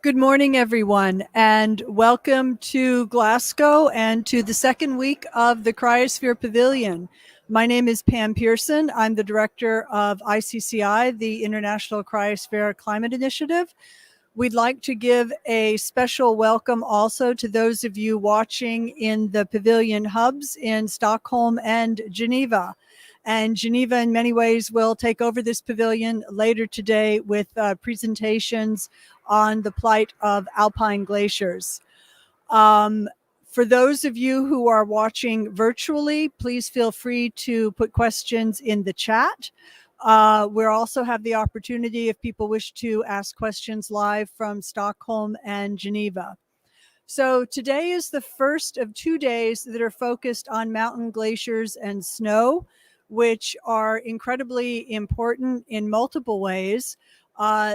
Good morning, everyone, and welcome to Glasgow and to the second week of the Cryosphere Pavilion. My name is Pam Pearson. I'm the director of ICCI, the International Cryosphere Climate Initiative. We'd like to give a special welcome also to those of you watching in the pavilion hubs in Stockholm and Geneva. And Geneva, in many ways, will take over this pavilion later today with presentations on the plight of alpine glaciers. For those of you who are watching virtually, please feel free to put questions in the chat. We also have the opportunity, if people wish to ask questions live from Stockholm and Geneva. So today is the first of 2 days that are focused on mountain glaciers and snow, which are incredibly important in multiple ways.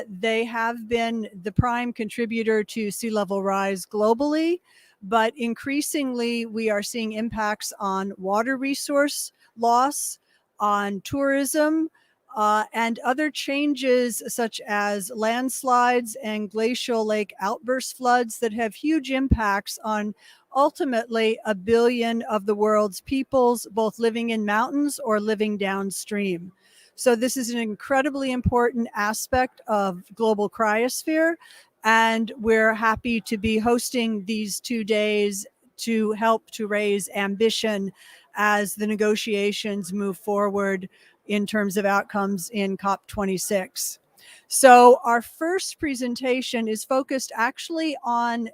They have been the prime contributor to sea level rise globally, but increasingly we are seeing impacts on water resource loss, on tourism, and other changes such as landslides and glacial lake outburst floods that have huge impacts on ultimately 1 billion of the world's peoples, both living in mountains or living downstream. So this is an incredibly important aspect of global cryosphere, and we're happy to be hosting these 2 days to help to raise ambition as the negotiations move forward in terms of outcomes in COP26. So our first presentation is focused actually on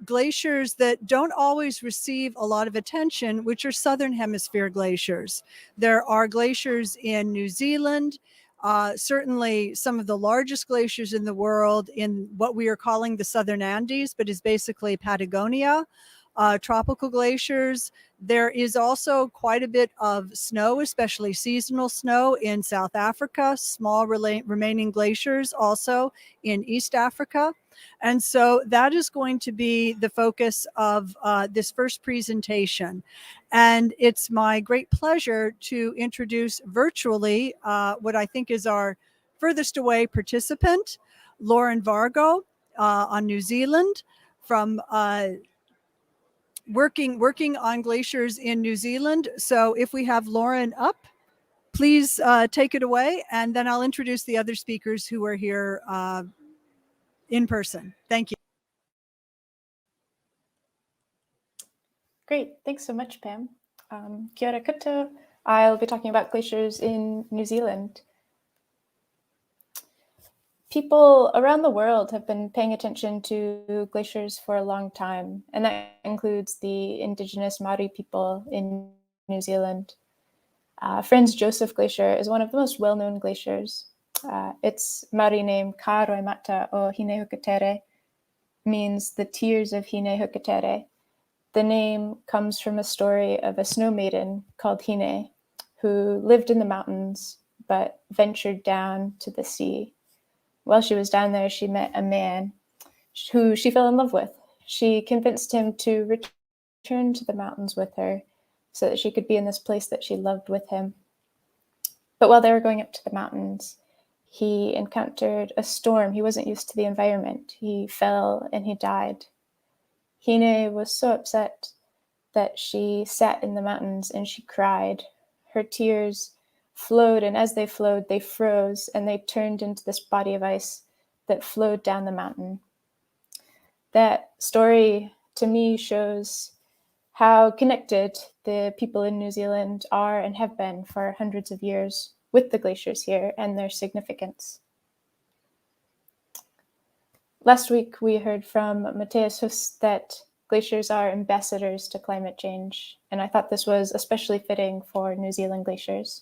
glaciers that don't always receive a lot of attention, which are Southern Hemisphere glaciers. There are glaciers in New Zealand, certainly some of the largest glaciers in the world in what we are calling the Southern Andes, but is basically Patagonia. Tropical glaciers. There is also quite a bit of snow, especially seasonal snow in South Africa, small remaining glaciers also in East Africa. And so that is going to be the focus of this first presentation. And it's my great pleasure to introduce virtually what I think is our furthest away participant, Lauren Vargo on New Zealand, from working on glaciers in New Zealand. So if we have Lauren up, please take it away, and then I'll introduce the other speakers who are here in person. Thank you. Great, thanks so much, Pam. Kia ora koutou. I'll be talking about glaciers in New Zealand. People around the world have been paying attention to glaciers for a long time, and that includes the Indigenous Maori people in New Zealand. Franz Josef Glacier is one of the most well-known glaciers. Its Maori name, Ka Roimata o Hine Hukatere, means the tears of Hine Hukatere. The name comes from a story of a snow maiden called Hine, who lived in the mountains but ventured down to the sea. While she was down there, she met a man who she fell in love with. She convinced him to return to the mountains with her so that she could be in this place that she loved with him. But while they were going up to the mountains, he encountered a storm. He wasn't used to the environment. He fell and he died. Hine was so upset that she sat in the mountains and she cried. Her tears flowed, and as they flowed, they froze, and they turned into this body of ice that flowed down the mountain. That story, to me, shows how connected the people in New Zealand are and have been for hundreds of years with the glaciers here and their significance. Last week, we heard from Matthias Huss that glaciers are ambassadors to climate change, and I thought this was especially fitting for New Zealand glaciers.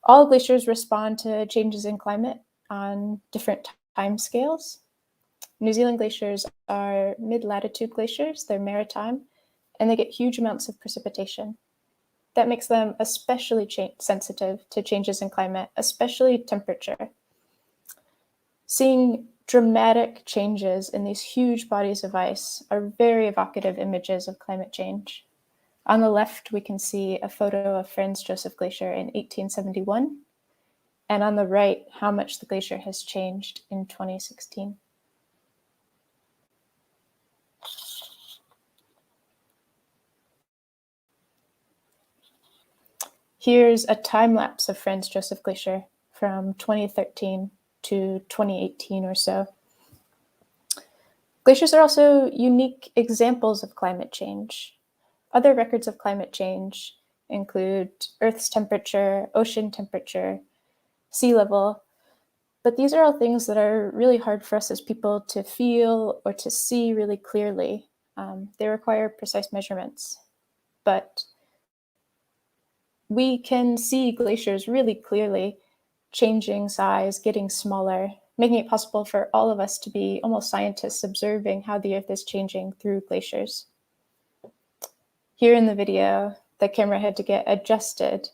All glaciers respond to changes in climate on different timescales. New Zealand glaciers are mid-latitude glaciers, they're maritime, and they get huge amounts of precipitation. That makes them especially sensitive to changes in climate, especially temperature. Seeing dramatic changes in these huge bodies of ice are very evocative images of climate change. On the left, we can see a photo of Franz Josef Glacier in 1871, and on the right, how much the glacier has changed in 2016. Here's a time lapse of Franz Josef Glacier from 2013 to 2018 or so. Glaciers are also unique examples of climate change. Other records of climate change include Earth's temperature, ocean temperature, sea level, but these are all things that are really hard for us as people to feel or to see really clearly. They require precise measurements, but we can see glaciers really clearly changing size, getting smaller, making it possible for all of us to be almost scientists observing how the Earth is changing through glaciers. Here in the video, the camera had to get adjusted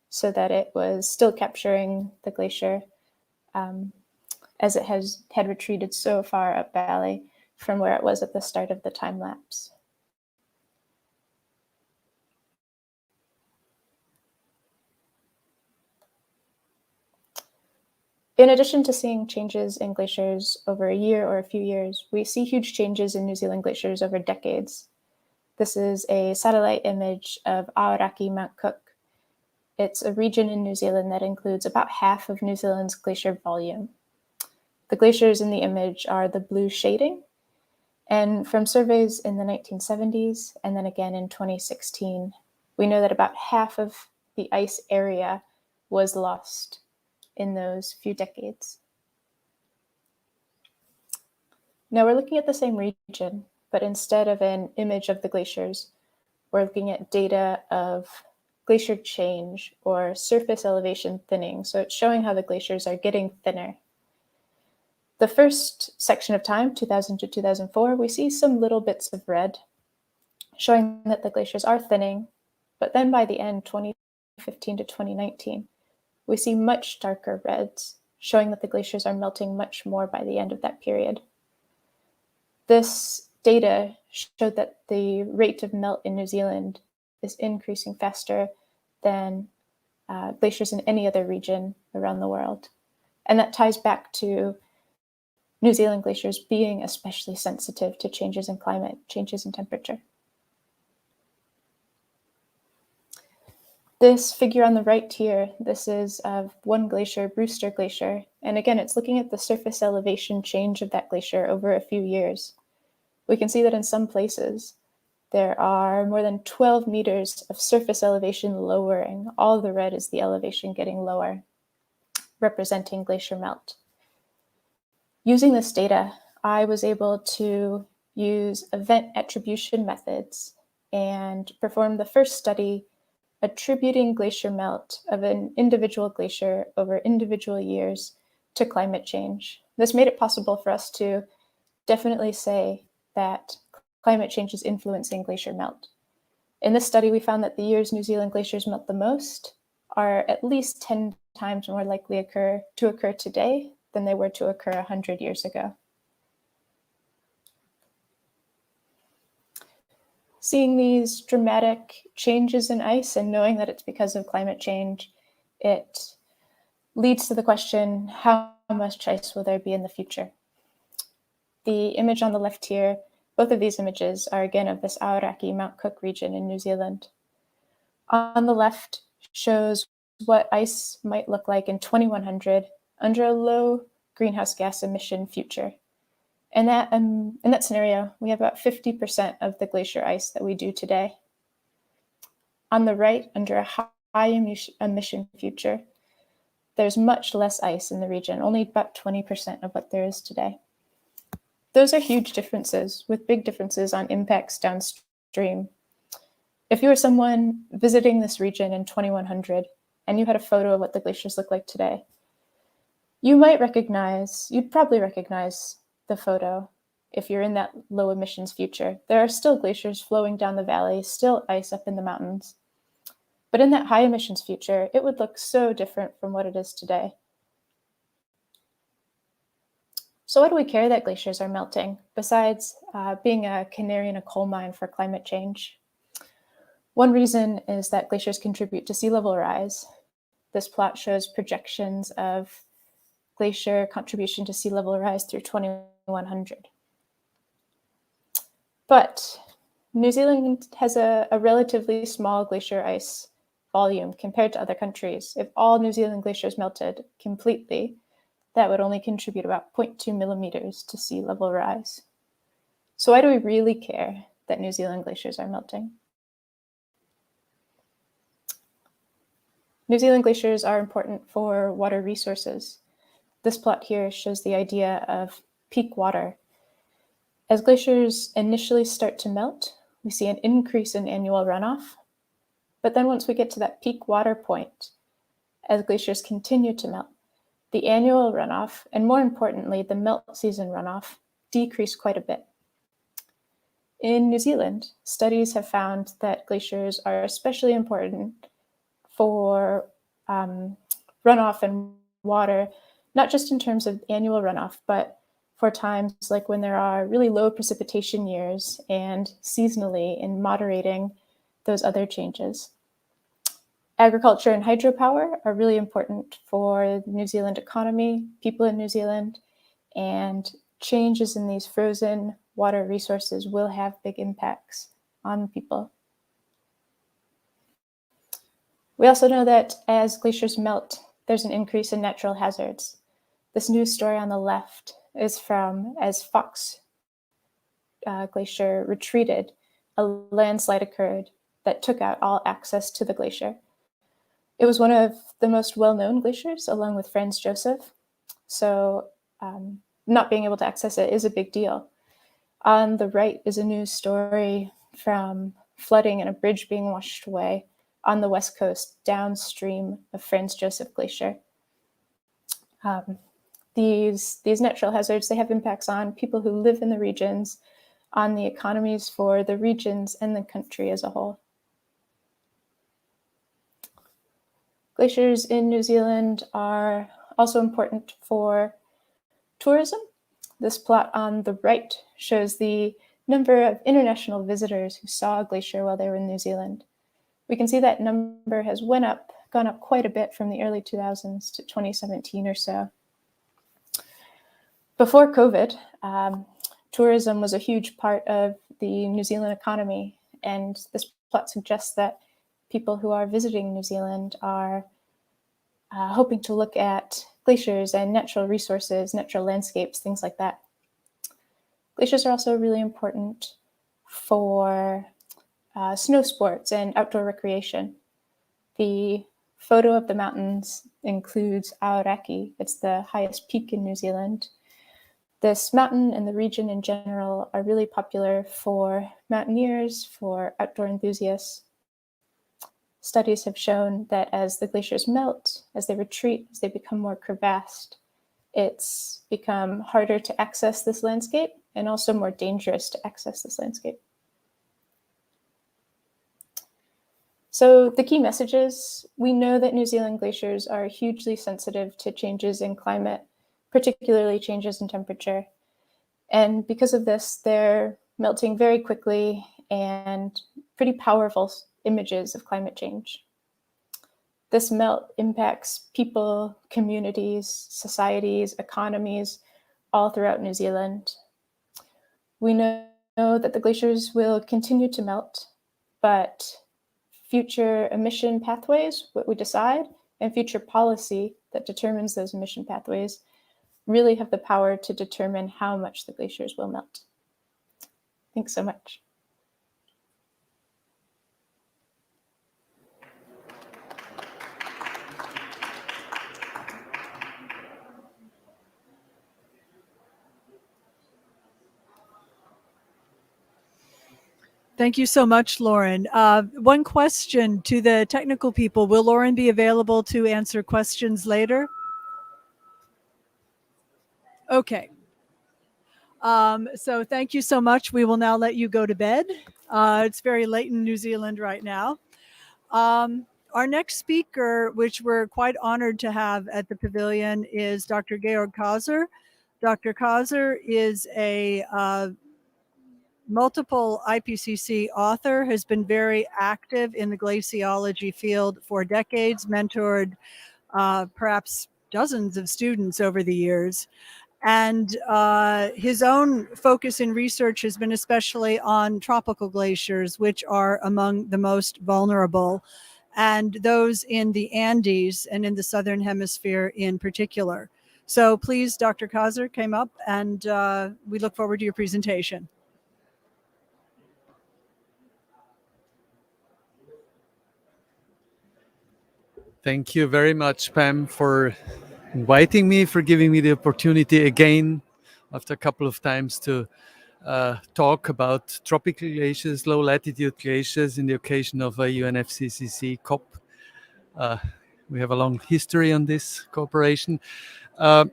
so that it was still capturing the glacier as it had retreated so far up valley from where it was at the start of the time lapse. In addition to seeing changes in glaciers over a year or a few years, we see huge changes in New Zealand glaciers over decades. This is a satellite image of Aoraki Mount Cook. It's a region in New Zealand that includes about half of New Zealand's glacier volume. The glaciers in the image are the blue shading, and from surveys in the 1970s and then again in 2016, we know that about half of the ice area was lost in those few decades. Now we're looking at the same region, but instead of an image of the glaciers, we're looking at data of glacier change or surface elevation thinning. So it's showing how the glaciers are getting thinner. The first section of time, 2000 to 2004, we see some little bits of red showing that the glaciers are thinning, but then by the end, 2015 to 2019, we see much darker reds, showing that the glaciers are melting much more by the end of that period. This data showed that the rate of melt in New Zealand is increasing faster than glaciers in any other region around the world. And that ties back to New Zealand glaciers being especially sensitive to changes in climate, changes in temperature. This figure on the right here, this is of one glacier, Brewster Glacier. And again, it's looking at the surface elevation change of that glacier over a few years. We can see that in some places, there are more than 12 meters of surface elevation lowering. All the red is the elevation getting lower, representing glacier melt. Using this data, I was able to use event attribution methods and perform the first study attributing glacier melt of an individual glacier over individual years to climate change. This made it possible for us to definitely say that climate change is influencing glacier melt. In this study, we found that the years New Zealand glaciers melt the most are at least 10 times more likely to occur today than they were to occur 100 years ago. Seeing these dramatic changes in ice and knowing that it's because of climate change, it leads to the question, how much ice will there be in the future? The image on the left here, both of these images are again of this Aoraki Mount Cook region in New Zealand. On the left shows what ice might look like in 2100 under a low greenhouse gas emission future. In that scenario, we have about 50% of the glacier ice that we do today. On the right, under a high emission future, there's much less ice in the region, only about 20% of what there is today. Those are huge differences, with big differences on impacts downstream. If you were someone visiting this region in 2100 and you had a photo of what the glaciers look like today, you'd probably recognize the photo if you're in that low emissions future. There are still glaciers flowing down the valley, still ice up in the mountains. But in that high emissions future, it would look so different from what it is today. So why do we care that glaciers are melting, besides being a canary in a coal mine for climate change? One reason is that glaciers contribute to sea level rise. This plot shows projections of glacier contribution to sea level rise through 2100. But New Zealand has a relatively small glacier ice volume compared to other countries. If all New Zealand glaciers melted completely, that would only contribute about 0.2 millimeters to sea level rise. So why do we really care that New Zealand glaciers are melting? New Zealand glaciers are important for water resources. This plot here shows the idea of peak water. As glaciers initially start to melt, we see an increase in annual runoff. But then once we get to that peak water point, as glaciers continue to melt, the annual runoff, and more importantly, the melt season runoff, decrease quite a bit. In New Zealand, studies have found that glaciers are especially important for runoff and water, not just in terms of annual runoff, but for times like when there are really low precipitation years and seasonally in moderating those other changes. Agriculture and hydropower are really important for the New Zealand economy, people in New Zealand, and changes in these frozen water resources will have big impacts on people. We also know that as glaciers melt, there's an increase in natural hazards. This news story on the left is from as Fox Glacier retreated, a landslide occurred that took out all access to the glacier. It was one of the most well-known glaciers, along with Franz Josef. So not being able to access it is a big deal. On the right is a news story from flooding and a bridge being washed away on the west coast downstream of Franz Josef Glacier. These natural hazards, they have impacts on people who live in the regions, on the economies for the regions and the country as a whole. Glaciers in New Zealand are also important for tourism. This plot on the right shows the number of international visitors who saw a glacier while they were in New Zealand. We can see that number has gone up quite a bit from the early 2000s to 2017 or so. Before COVID, tourism was a huge part of the New Zealand economy, and this plot suggests that people who are visiting New Zealand are hoping to look at glaciers and natural resources, natural landscapes, things like that. Glaciers are also really important for snow sports and outdoor recreation. The photo of the mountains includes Aoraki. It's the highest peak in New Zealand. This mountain and the region in general are really popular for mountaineers, for outdoor enthusiasts. Studies have shown that as the glaciers melt, as they retreat, as they become more crevassed, it's become harder to access this landscape and also more dangerous to access this landscape. So the key message is, we know that New Zealand glaciers are hugely sensitive to changes in climate, particularly changes in temperature. And because of this, they're melting very quickly and pretty powerful images of climate change. This melt impacts people, communities, societies, economies, all throughout New Zealand. We know that the glaciers will continue to melt, but future emission pathways, what we decide, and future policy that determines those emission pathways really have the power to determine how much the glaciers will melt. Thanks so much. Thank you so much, Lauren. One question to the technical people. Will Lauren be available to answer questions later? Okay. So thank you so much. We will now let you go to bed. It's very late in New Zealand right now. Our next speaker, which we're quite honored to have at the pavilion, is Dr. Georg Kaser. Dr. Kaser is a multiple IPCC author, has been very active in the glaciology field for decades, mentored perhaps dozens of students over the years. And his own focus in research has been especially on tropical glaciers, which are among the most vulnerable. and those in the Andes and in the Southern Hemisphere in particular. So please, Dr. Kaser came up, and we look forward to your presentation. Thank you very much, Pam, for inviting me, for giving me the opportunity again after a couple of times to talk about tropical glaciers, low latitude glaciers in the occasion of a UNFCCC COP. We have a long history on this cooperation. I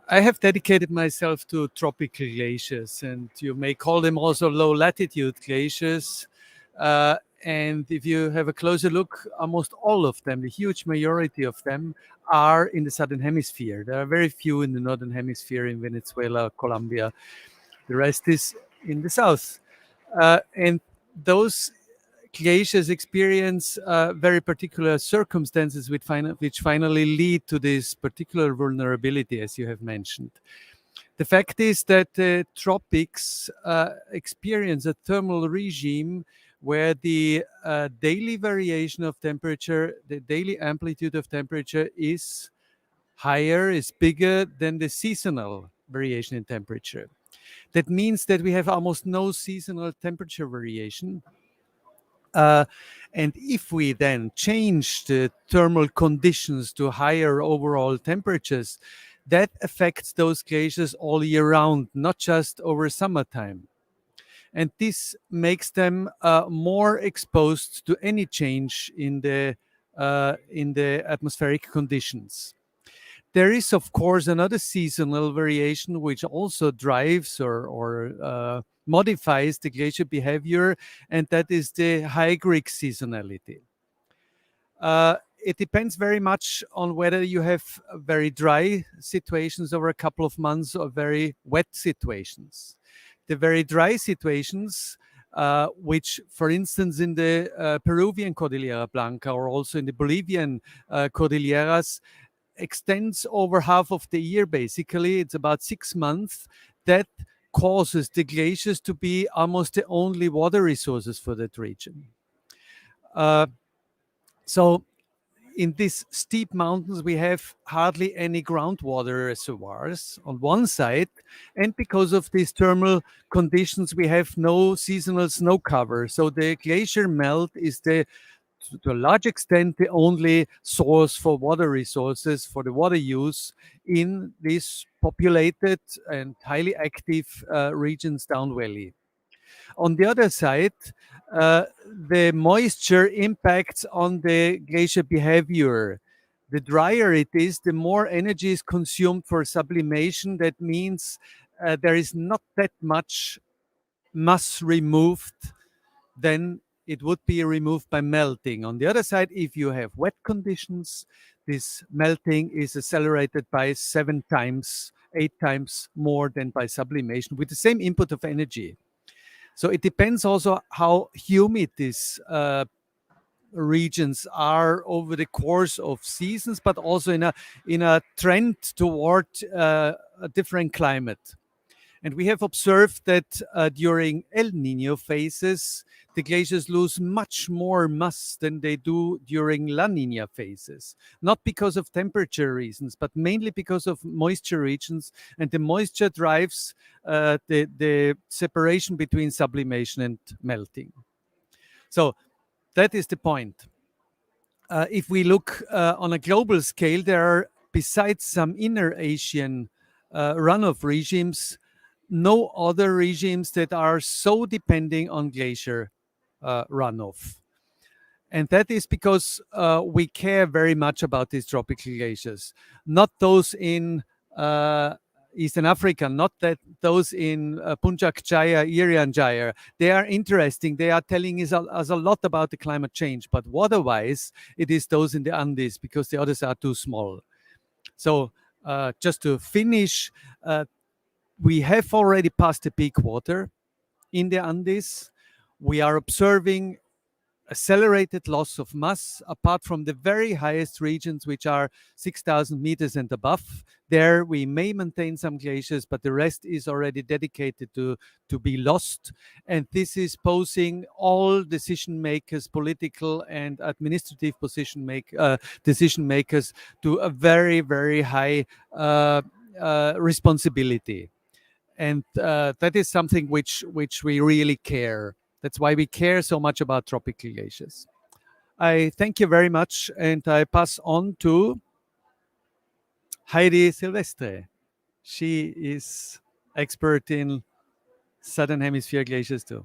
have dedicated myself to tropical glaciers, and you may call them also low latitude glaciers. And if you have a closer look, almost all of them, the huge majority of them, are in the Southern Hemisphere. There are very few in the Northern Hemisphere, in Venezuela, Colombia. The rest is in the south. And those glaciers experience very particular circumstances which finally lead to this particular vulnerability, as you have mentioned. The fact is that the tropics experience a thermal regime where the daily variation of temperature, the daily amplitude of temperature is higher, is bigger than the seasonal variation in temperature. That means that we have almost no seasonal temperature variation. And if we then change the thermal conditions to higher overall temperatures, that affects those glaciers all year round, not just over summertime. And this makes them more exposed to any change in the atmospheric conditions. There is, of course, another seasonal variation which also drives or modifies the glacier behavior, and that is the hygric seasonality. It depends very much on whether you have very dry situations over a couple of months or very wet situations. The very dry situations, which, for instance, in the Peruvian Cordillera Blanca or also in the Bolivian Cordilleras, extends over half of the year, basically. It's about 6 months. That causes the glaciers to be almost the only water resources for that region. So in these steep mountains, we have hardly any groundwater reservoirs on one side. And because of these thermal conditions, we have no seasonal snow cover. So the glacier melt is to a large extent, the only source for water resources, for the water use in these populated and highly active regions down valley. On the other side, the moisture impacts on the glacier behavior. The drier it is, the more energy is consumed for sublimation. That means there is not that much mass removed than it would be removed by melting. On the other side, if you have wet conditions, this melting is accelerated by 7 times, 8 times more than by sublimation with the same input of energy. So it depends also how humid these regions are over the course of seasons, but also in a trend toward a different climate. And we have observed that during El Nino phases, the glaciers lose much more mass than they do during La Nina phases. Not because of temperature reasons, but mainly because of moisture regions. And the moisture drives the separation between sublimation and melting. So that is the point. If we look on a global scale, there are, besides some inner Asian runoff regimes, no other regimes that are so depending on glacier runoff. And that is because we care very much about these tropical glaciers. Not those in Eastern Africa, not those in Puncak Jaya, Irian Jaya. They are interesting. They are telling us a lot about the climate change. But water-wise, it is those in the Andes because the others are too small. So just to finish, we have already passed the peak water in the Andes. We are observing accelerated loss of mass apart from the very highest regions, which are 6,000 meters and above. there we may maintain some glaciers, but the rest is already dedicated to be lost. And this is posing all decision makers, political and administrative decision makers, to a very, very high responsibility. And that is something which we really care. That's why we care so much about tropical glaciers. I thank you very much, and I pass on to Heidi Silvestre. She is expert in Southern Hemisphere glaciers too.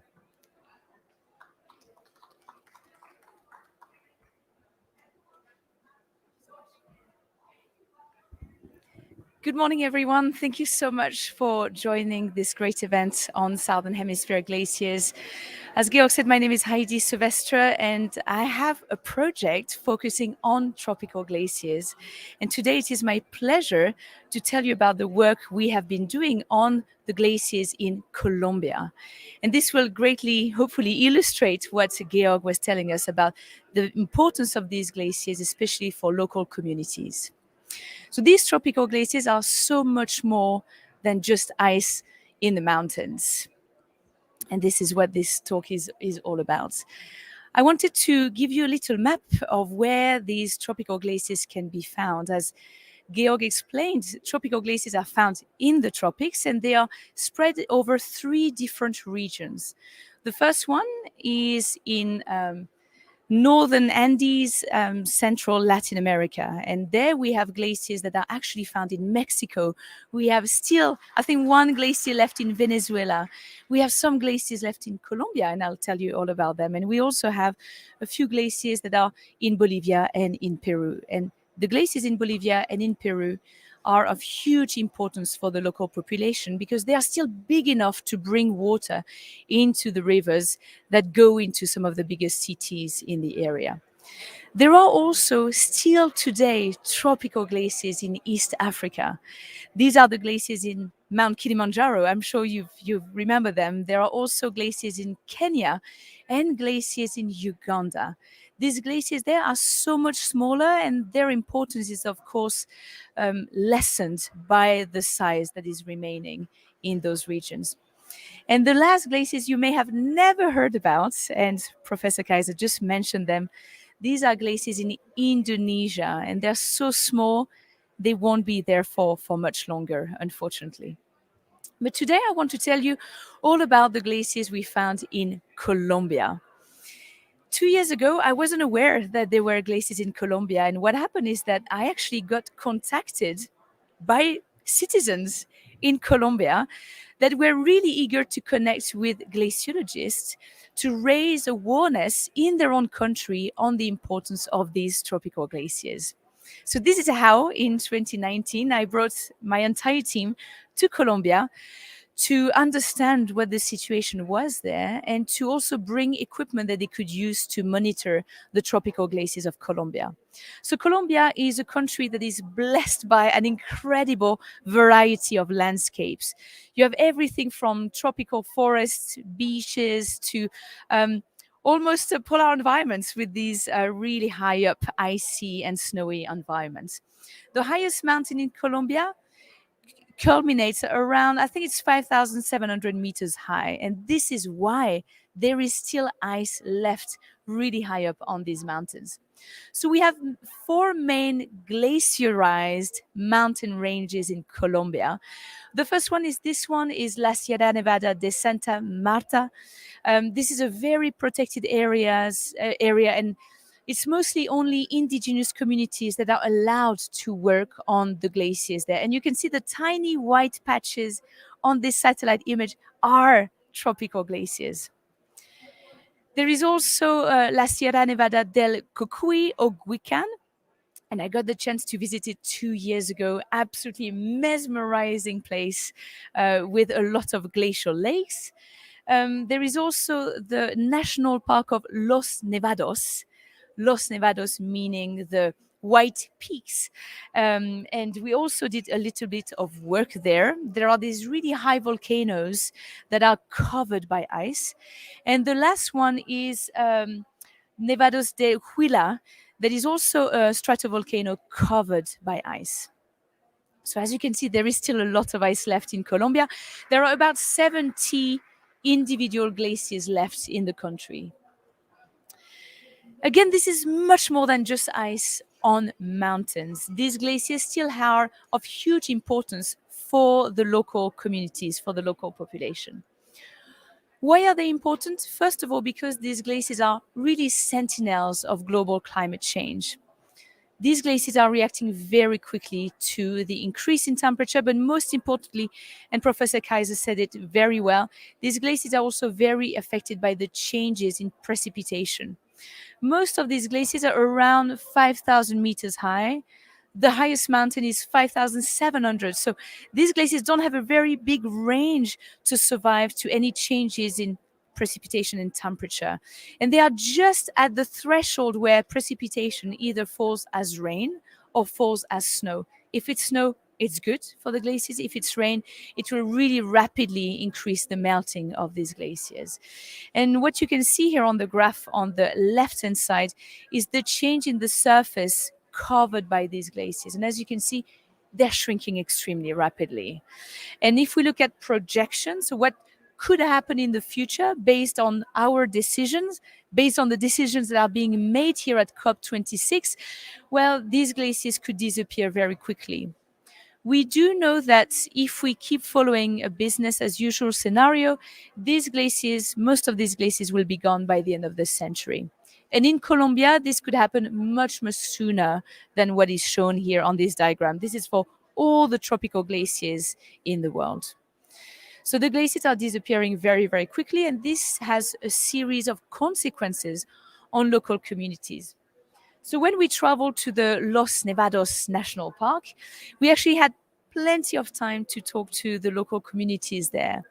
Good morning, everyone. Thank you so much for joining this great event on Southern Hemisphere glaciers. As Georg said, my name is Heidi Sevestre, and I have a project focusing on tropical glaciers. And today it is my pleasure to tell you about the work we have been doing on the glaciers in Colombia. And this will greatly, hopefully, illustrate what Georg was telling us about the importance of these glaciers, especially for local communities. So these tropical glaciers are so much more than just ice in the mountains. And this is what this talk is all about. I wanted to give you a little map of where these tropical glaciers can be found. As Georg explained, tropical glaciers are found in the tropics, and they are spread over 3 different regions. The first one is in Northern Andes, Central Latin America. And there we have glaciers that are actually found in Mexico. We have still, I think, 1 glacier left in Venezuela. We have some glaciers left in Colombia, and I'll tell you all about them. And we also have a few glaciers that are in Bolivia and in Peru. And the glaciers in Bolivia and in Peru are of huge importance for the local population because they are still big enough to bring water into the rivers that go into some of the biggest cities in the area. There are also still today tropical glaciers in East Africa. These are the glaciers in Mount Kilimanjaro. I'm sure you remember them. There are also glaciers in Kenya and glaciers in Uganda. These glaciers there are so much smaller, and their importance is, of course, lessened by the size that is remaining in those regions. And the last glaciers you may have never heard about, and Professor Kaser just mentioned them, these are glaciers in Indonesia, and they're so small, they won't be there for much longer, unfortunately. But today I want to tell you all about the glaciers we found in Colombia. 2 years ago, I wasn't aware that there were glaciers in Colombia. And what happened is that I actually got contacted by citizens in Colombia that were really eager to connect with glaciologists to raise awareness in their own country on the importance of these tropical glaciers. So this is how, in 2019, I brought my entire team to Colombia to understand what the situation was there and to also bring equipment that they could use to monitor the tropical glaciers of Colombia. So Colombia is a country that is blessed by an incredible variety of landscapes. You have everything from tropical forests, beaches, to almost polar environments with these really high up icy and snowy environments. The highest mountain in Colombia culminates around, I think it's 5,700 meters high. And this is why there is still ice left really high up on these mountains. So we have 4 main glaciarized mountain ranges in Colombia. The first one is La Sierra Nevada de Santa Marta. This is a very protected area, and it's mostly only indigenous communities that are allowed to work on the glaciers there. And you can see the tiny white patches on this satellite image are tropical glaciers. There is also La Sierra Nevada del Cocuy or Guican, and I got the chance to visit it 2 years ago. Absolutely mesmerizing place with a lot of glacial lakes. There is also the National Park of Los Nevados meaning the white peaks. And we also did a little bit of work there. There are these really high volcanoes that are covered by ice. And the last one is Nevados de Huila, that is also a stratovolcano covered by ice. So as you can see, there is still a lot of ice left in Colombia. There are about 70 individual glaciers left in the country. Again, this is much more than just ice on mountains. These glaciers still are of huge importance for the local communities, for the local population. Why are they important? First of all, because these glaciers are really sentinels of global climate change. These glaciers are reacting very quickly to the increase in temperature, but most importantly, and Professor Kaser said it very well, these glaciers are also very affected by the changes in precipitation. Most of these glaciers are around 5,000 meters high. The highest mountain is 5,700. So these glaciers don't have a very big range to survive to any changes in precipitation and temperature. And they are just at the threshold where precipitation either falls as rain or falls as snow. If it's snow, it's good for the glaciers. If it's rain, it will really rapidly increase the melting of these glaciers. And what you can see here on the graph on the left-hand side is the change in the surface covered by these glaciers. And as you can see, they're shrinking extremely rapidly. And if we look at projections, so what could happen in the future based on our decisions, based on the decisions that are being made here at COP26, well, these glaciers could disappear very quickly. We do know that if we keep following a business as usual scenario, these glaciers, most of these glaciers will be gone by the end of the century. And in Colombia, this could happen much, much sooner than what is shown here on this diagram. This is for all the tropical glaciers in the world. So the glaciers are disappearing very, very quickly, and this has a series of consequences on local communities. So when we traveled to the Los Nevados National Park, we actually had plenty of time to talk to the local communities there.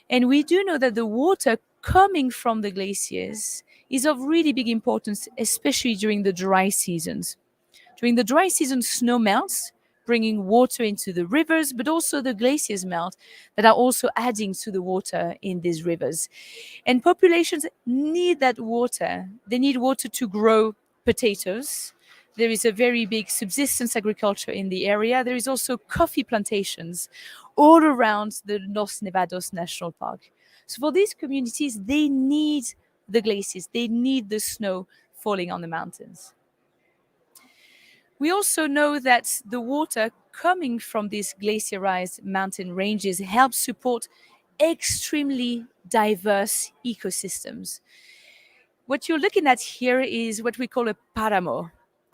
And we do know that the water coming from the glaciers is of really big importance, especially during the dry seasons. During the dry season, snow melts, bringing water into the rivers, but also the glaciers melt that are also adding to the water in these rivers. And populations need that water. They need water to grow potatoes. There is a very big subsistence agriculture in the area. There is also coffee plantations all around the Los Nevados National Park. So for these communities, they need the glaciers. They need the snow falling on the mountains. We also know that the water coming from these glaciarized mountain ranges helps support extremely diverse ecosystems. What you're looking at here is what we call a paramo.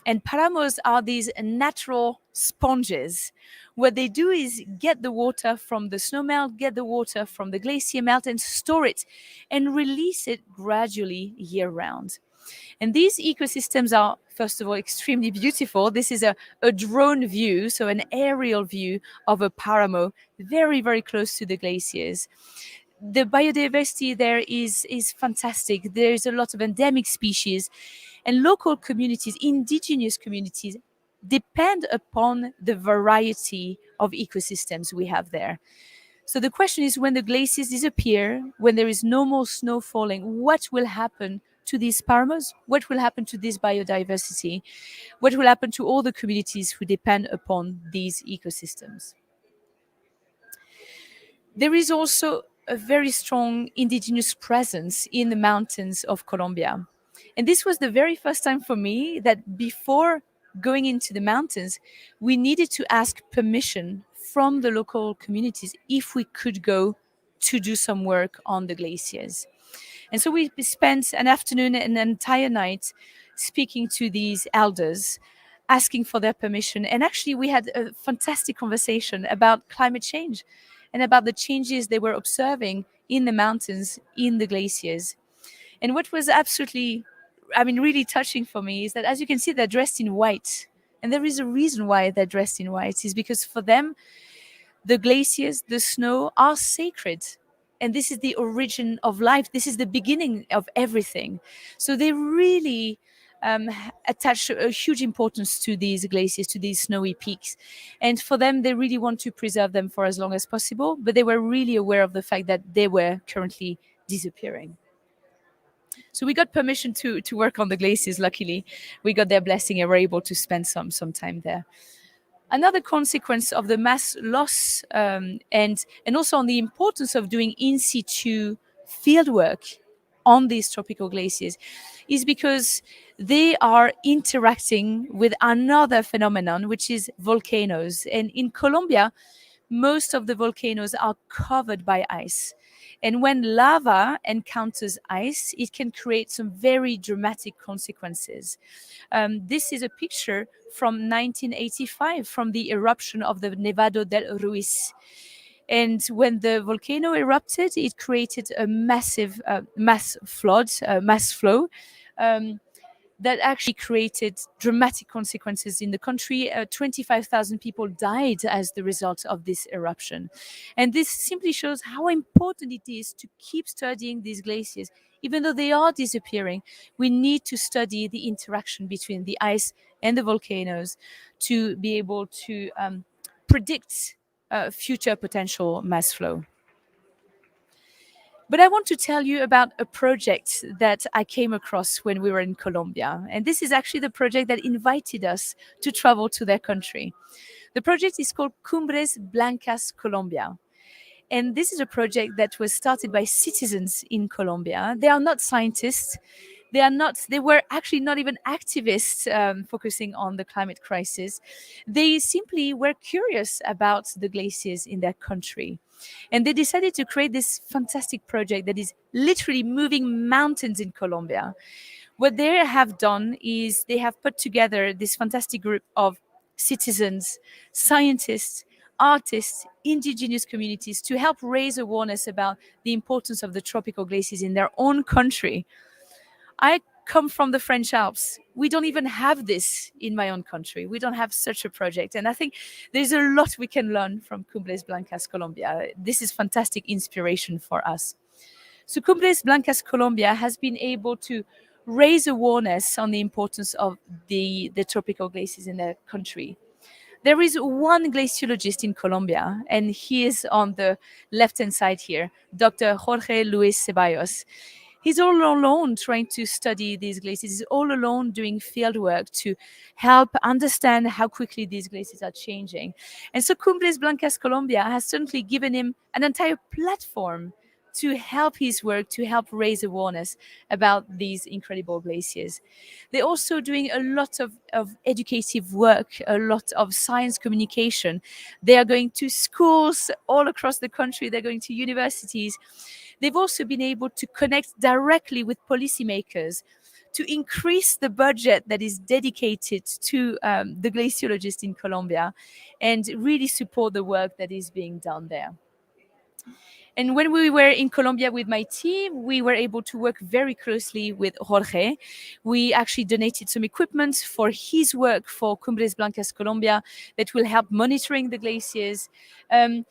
And paramos are these natural sponges. What they do is get the water from the snowmelt, get the water from the glacier melt, and store it and release it gradually year round. And these ecosystems are, first of all, extremely beautiful. This is a drone view, so an aerial view of a paramo, very, very close to the glaciers. The biodiversity there is fantastic. There is a lot of endemic species, and local communities, indigenous communities, depend upon the variety of ecosystems we have there. So the question is, when the glaciers disappear, when there is no more snow falling, what will happen to these paramos? What will happen to this biodiversity? What will happen to all the communities who depend upon these ecosystems? There is also a very strong indigenous presence in the mountains of Colombia. And this was the very first time for me that before going into the mountains, we needed to ask permission from the local communities if we could go to do some work on the glaciers. And so we spent an afternoon and an entire night speaking to these elders, asking for their permission. And actually, we had a fantastic conversation about climate change and about the changes they were observing in the mountains, in the glaciers. And what was absolutely, really touching for me is that, as you can see, they're dressed in white. And there is a reason why they're dressed in white, is because for them, the glaciers, the snow are sacred. And this is the origin of life. This is the beginning of everything. So they really attach a huge importance to these glaciers, to these snowy peaks. And for them, they really want to preserve them for as long as possible, but they were really aware of the fact that they were currently disappearing. So we got permission to work on the glaciers, luckily. We got their blessing and were able to spend some time there. Another consequence of the mass loss and also on the importance of doing in situ fieldwork on these tropical glaciers is because they are interacting with another phenomenon, which is volcanoes. And in Colombia, most of the volcanoes are covered by ice. And when lava encounters ice, it can create some very dramatic consequences. This is a picture from 1985 from the eruption of the Nevado del Ruiz. And when the volcano erupted, it created a massive mass flood, mass flow. That actually created dramatic consequences in the country. 25,000 people died as the result of this eruption. And this simply shows how important it is to keep studying these glaciers. Even though they are disappearing, we need to study the interaction between the ice and the volcanoes to be able to predict future potential mass flow. But I want to tell you about a project that I came across when we were in Colombia. And this is actually the project that invited us to travel to their country. The project is called Cumbres Blancas Colombia. And this is a project that was started by citizens in Colombia. They are not scientists. They were actually not even activists focusing on the climate crisis. They simply were curious about the glaciers in their country. And they decided to create this fantastic project that is literally moving mountains in Colombia. What they have done is they have put together this fantastic group of citizens, scientists, artists, indigenous communities to help raise awareness about the importance of the tropical glaciers in their own country. I come from the French Alps. We don't even have this in my own country. We don't have such a project. And I think there's a lot we can learn from Cumbres Blancas Colombia. This is fantastic inspiration for us. So Cumbres Blancas Colombia has been able to raise awareness on the importance of the tropical glaciers in their country. There is one glaciologist in Colombia, and he is on the left-hand side here, Dr. Jorge Luis Ceballos. He's all alone trying to study these glaciers. He's all alone doing field work to help understand how quickly these glaciers are changing. And so Cumbres Blancas Colombia has certainly given him an entire platform to help his work, to help raise awareness about these incredible glaciers. They're also doing a lot of educative work, a lot of science communication. They are going to schools all across the country. They're going to universities. They've also been able to connect directly with policymakers to increase the budget that is dedicated to the glaciologists in Colombia and really support the work that is being done there. And when we were in Colombia with my team, we were able to work very closely with Jorge. We actually donated some equipment for his work for Cumbres Blancas Colombia that will help monitoring the glaciers. And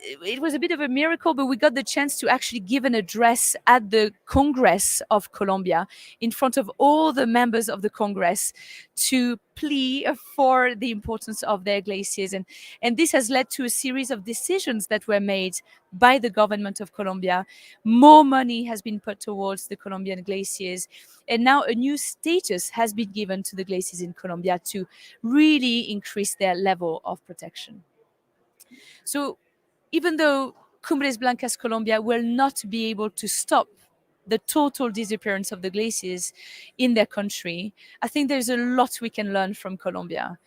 it was a bit of a miracle, but we got the chance to actually give an address at the Congress of Colombia in front of all the members of the Congress to plea for the importance of their glaciers. And this has led to a series of decisions that were made by the government of Colombia. More money has been put towards the Colombian glaciers. And now a new status has been given to the glaciers in Colombia to really increase their level of protection. So even though Cumbres Blancas Colombia will not be able to stop the total disappearance of the glaciers in their country, I think there's a lot we can learn from Colombia.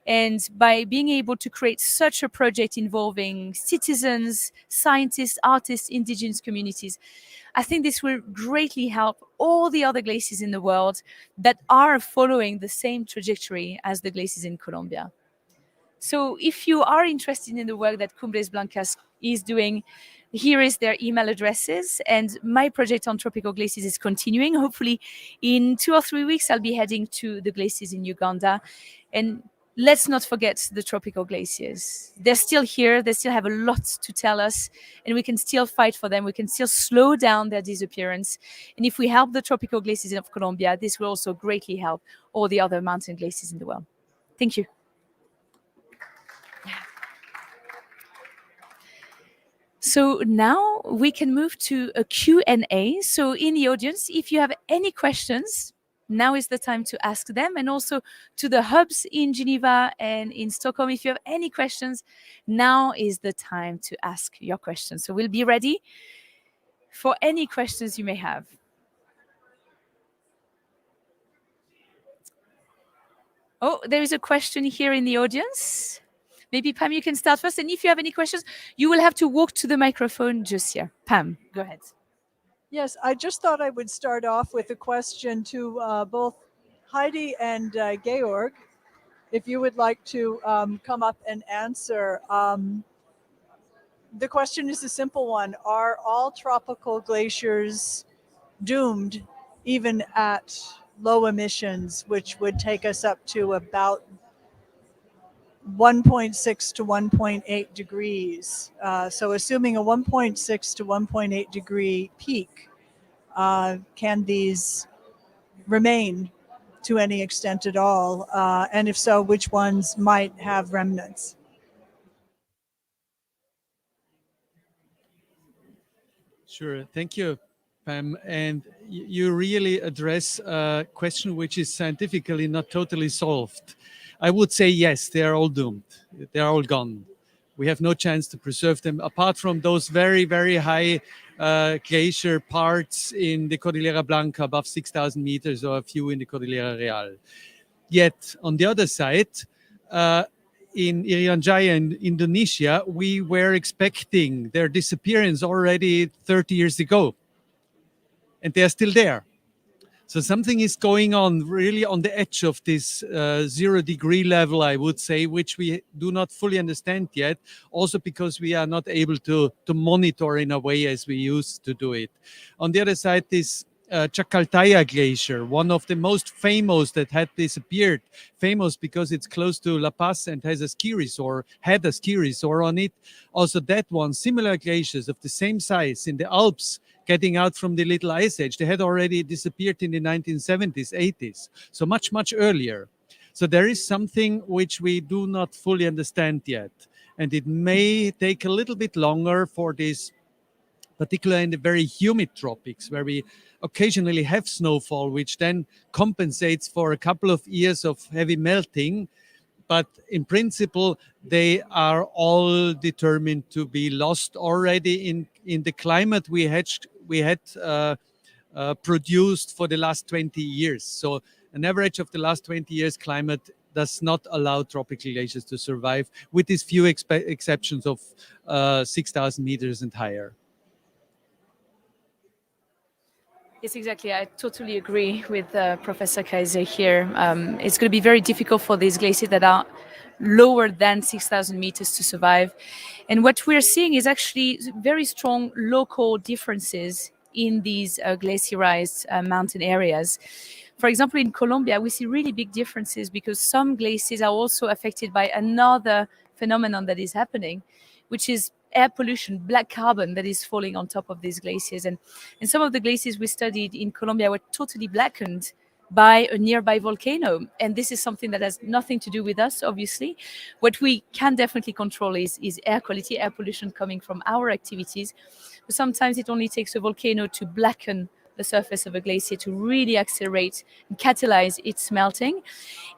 And by being able to create such a project involving citizens, scientists, artists, indigenous communities, I think this will greatly help all the other glaciers in the world that are following the same trajectory as the glaciers in Colombia. So if you are interested in the work that Cumbres Blancas is doing, here is their email addresses. And my project on tropical glaciers is continuing. Hopefully in 2 or 3 weeks, I'll be heading to the glaciers in Uganda. And let's not forget the tropical glaciers. They're still here. They still have a lot to tell us. And we can still fight for them. We can still slow down their disappearance. And if we help the tropical glaciers of Colombia, this will also greatly help all the other mountain glaciers in the world. Thank you. So now we can move to a Q&A. So in the audience, if you have any questions, now is the time to ask them, and also to the hubs in Geneva and in Stockholm. If you have any questions, now is the time to ask your questions. So we'll be ready for any questions you may have. Oh, there is a question here in the audience. Maybe Pam, you can start first. And if you have any questions, you will have to walk to the microphone just here. Pam, go ahead. Yes, I just thought I would start off with a question to both Heidi and Georg, if you would like to come up and answer. The question is a simple one. Are all tropical glaciers doomed even at low emissions, which would take us up to about 1.6 to 1.8 degrees? So assuming a 1.6 to 1.8 degree peak, can these remain to any extent at all? And if so, which ones might have remnants? Sure. Thank you, Pam. And you really address a question which is scientifically not totally solved. I would say yes, they are all doomed. They are all gone. We have no chance to preserve them, apart from those very, very high glacier parts in the Cordillera Blanca above 6,000 meters, or a few in the Cordillera Real. Yet, on the other side, in Irian Jaya in Indonesia, we were expecting their disappearance already 30 years ago. And they are still there. So something is going on really on the edge of this 0 degree level, I would say, which we do not fully understand yet, also because we are not able to monitor in a way as we used to do it. On the other side, this Chakaltaya Glacier, one of the most famous that had disappeared, famous because it's close to La Paz and has a ski resort, had a ski resort on it. Also that one, similar glaciers of the same size in the Alps, getting out from the Little Ice Age. They had already disappeared in the 1970s, 80s, so much, much earlier. So there is something which we do not fully understand yet. And it may take a little bit longer for this, particularly in the very humid tropics, where we occasionally have snowfall, which then compensates for a couple of years of heavy melting. But in principle, they are all determined to be lost already in the climate we had produced for the last 20 years. So an average of the last 20 years climate does not allow tropical glaciers to survive, with these few exceptions of 6,000 meters and higher. Yes, exactly. I totally agree with Professor Kaser here. It's going to be very difficult for these glaciers that are lower than 6,000 meters to survive. And what we're seeing is actually very strong local differences in these glaciarized mountain areas. For example, in Colombia, we see really big differences because some glaciers are also affected by another phenomenon that is happening, which is air pollution, black carbon that is falling on top of these glaciers. And some of the glaciers we studied in Colombia were totally blackened by a nearby volcano. And this is something that has nothing to do with us, obviously. What we can definitely control is air quality, air pollution coming from our activities. But sometimes it only takes a volcano to blacken the surface of a glacier to really accelerate and catalyze its melting.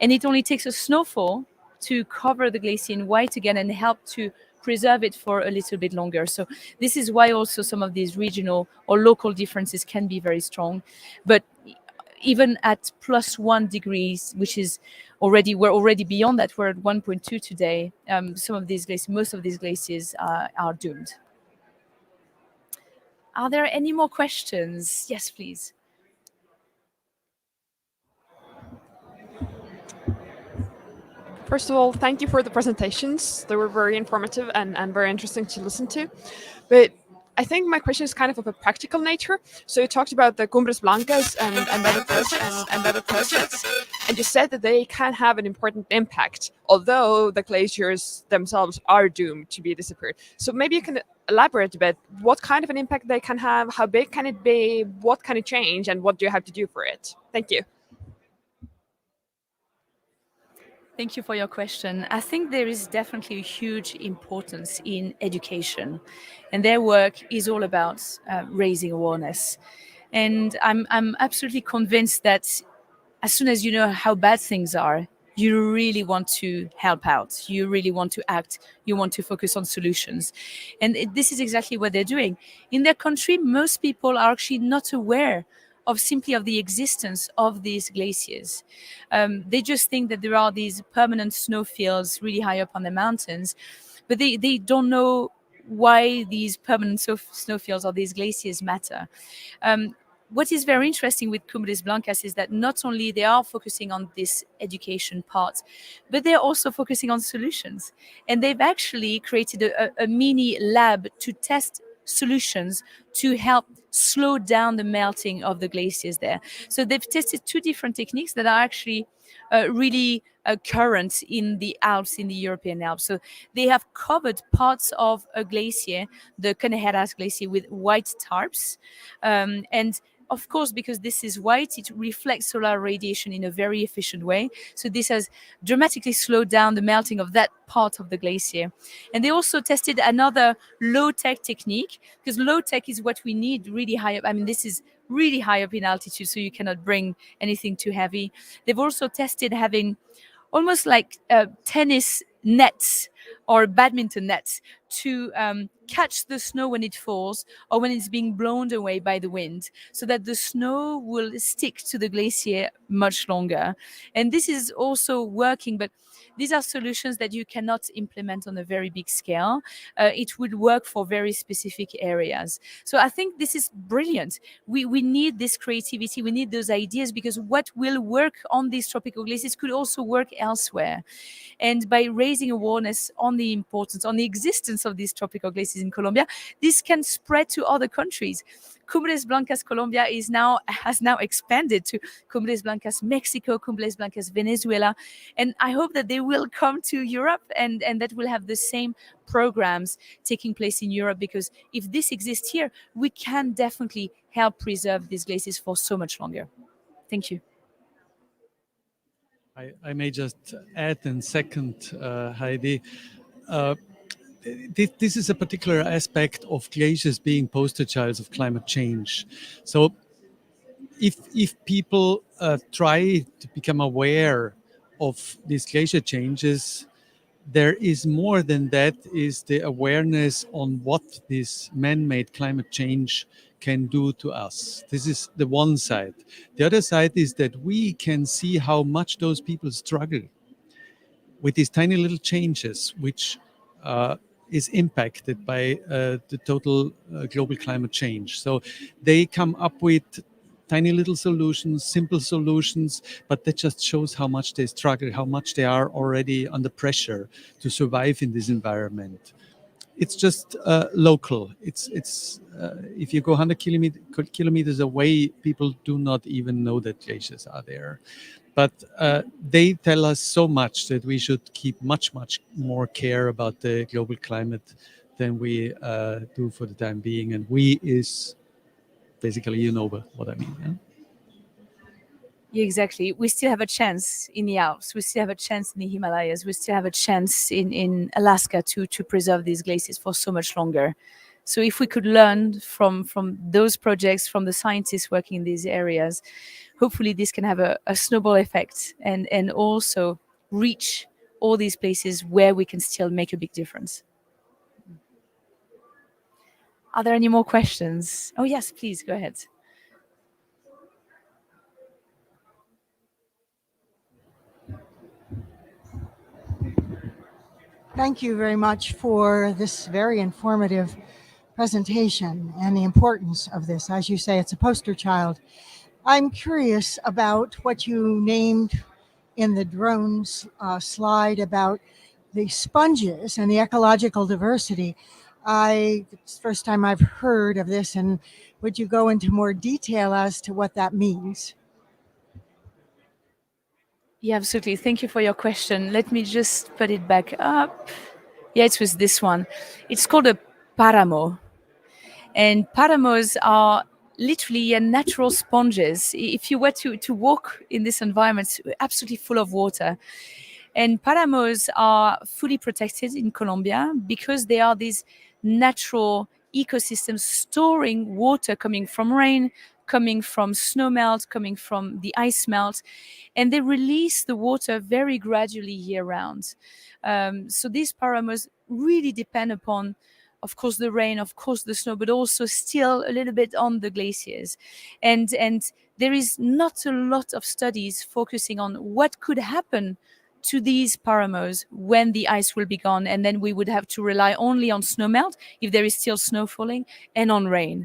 And it only takes a snowfall to cover the glacier in white again and help to preserve it for a little bit longer. So this is why also some of these regional or local differences can be very strong. But even at +1 degrees, which is we're already beyond that, we're at 1.2 today, some of these glaciers, most of these glaciers are doomed. Are there any more questions? Yes, please. First of all, thank you for the presentations. They were very informative and very interesting to listen to. But I think my question is kind of a practical nature. So you talked about the Cumbres Blancas and other projects, and you said that they can have an important impact, although the glaciers themselves are doomed to be disappeared. So maybe you can elaborate a bit what kind of an impact they can have, how big can it be, what can it change, and what do you have to do for it? Thank you. Thank you for your question. I think there is definitely a huge importance in education, and their work is all about raising awareness. And I'm absolutely convinced that as soon as you know how bad things are, you really want to help out. You really want to act. You want to focus on solutions. And this is exactly what they're doing. In their country, most people are actually not aware of simply of the existence of these glaciers. They just think that there are these permanent snowfields really high up on the mountains, but they don't know why these permanent snowfields or these glaciers matter. What is very interesting with Cumbres Blancas is that not only they are focusing on this education part, but they're also focusing on solutions. And they've actually created a mini lab to test solutions to help slow down the melting of the glaciers there. So they've tested two different techniques that are actually really current in the Alps, in the European Alps. So they have covered parts of a glacier, the Cannejeras Glacier, with white tarps. And of course, because this is white, it reflects solar radiation in a very efficient way. So this has dramatically slowed down the melting of that part of the glacier. And they also tested another low-tech technique, because low-tech is what we need really high up. I mean, this is really high up in altitude, so you cannot bring anything too heavy. They've also tested having almost like tennis nets or badminton nets to catch the snow when it falls or when it's being blown away by the wind, so that the snow will stick to the glacier much longer. And this is also working, but these are solutions that you cannot implement on a very big scale. It would work for very specific areas. So I think this is brilliant. We need this creativity. We need those ideas, because what will work on these tropical glaciers could also work elsewhere. And by raising awareness on the importance, on the existence of these tropical glaciers in Colombia, this can spread to other countries. Cumbres Blancas Colombia has now expanded to Cumbres Blancas Mexico, Cumbres Blancas Venezuela, and I hope that they will come to Europe and that we'll have the same programs taking place in Europe, because if this exists here, we can definitely help preserve these glaciers for so much longer. Thank you. I may just add and second Heidi. This is a particular aspect of glaciers being poster childs of climate change. So if people try to become aware of these glacier changes, there is more than that, is the awareness on what this man-made climate change can do to us. This is the one side. The other side is that we can see how much those people struggle with these tiny little changes, which is impacted by the total global climate change. So they come up with tiny little solutions, simple solutions, but that just shows how much they struggle, how much they are already under pressure to survive in this environment. It's just local. It's if you go 100 kilometers away, people do not even know that glaciers are there. But they tell us so much that we should keep much more care about the global climate than we do for the time being. And we is basically, you know what I mean. Yeah? Yeah, exactly. We still have a chance in the Alps. We still have a chance in the Himalayas. We still have a chance in Alaska to preserve these glaciers for so much longer. So if we could learn from those projects, from the scientists working in these areas, hopefully this can have a snowball effect and also reach all these places where we can still make a big difference. Are there any more questions? Oh, yes, please, go ahead. Thank you very much for this very informative presentation and the importance of this. As you say, it's a poster child. I'm curious about what you named in the drones slide about the sponges and the ecological diversity. It's the first time I've heard of this, and would you go into more detail as to what that means? Yeah, absolutely. Thank you for your question. Let me just put it back up. Yeah, it was this one. It's called a paramo. And paramos are literally natural sponges. If you were to walk in this environment, it's absolutely full of water. And paramos are fully protected in Colombia because they are these natural ecosystems storing water coming from rain coming from snow melt, coming from the ice melt, and they release the water very gradually year round. So these Paramos really depend upon, of course, the rain, of course, the snow, but also still a little bit on the glaciers. And there is not a lot of studies focusing on what could happen to these Paramos when the ice will be gone, and then we would have to rely only on snowmelt if there is still snow falling, and on rain.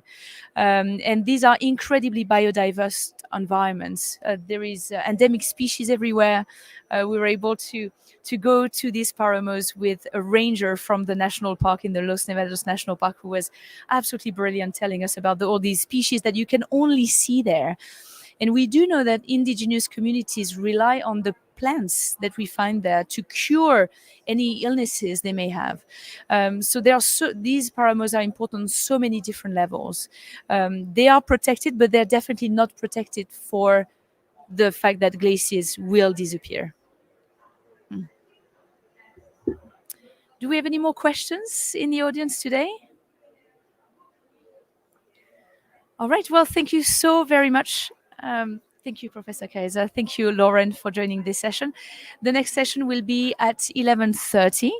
And these are incredibly biodiverse environments. There is endemic species everywhere. We were able to go to these Paramos with a ranger from the national park in the Los Nevados National Park, who was absolutely brilliant, telling us about all these species that you can only see there. And we do know that indigenous communities rely on the plants that we find there to cure any illnesses they may have. So these Paramos are important on so many different levels. They are protected, but they're definitely not protected for the fact that glaciers will disappear. Do we have any more questions in the audience today? All right, well, thank you so very much. Thank you, Professor Kaser. Thank you, Lauren, for joining this session. The next session will be at 11:30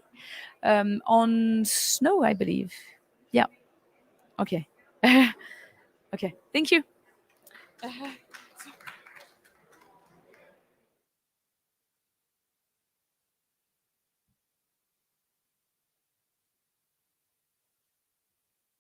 on snow, I believe. Yeah. Okay. Okay. Thank you.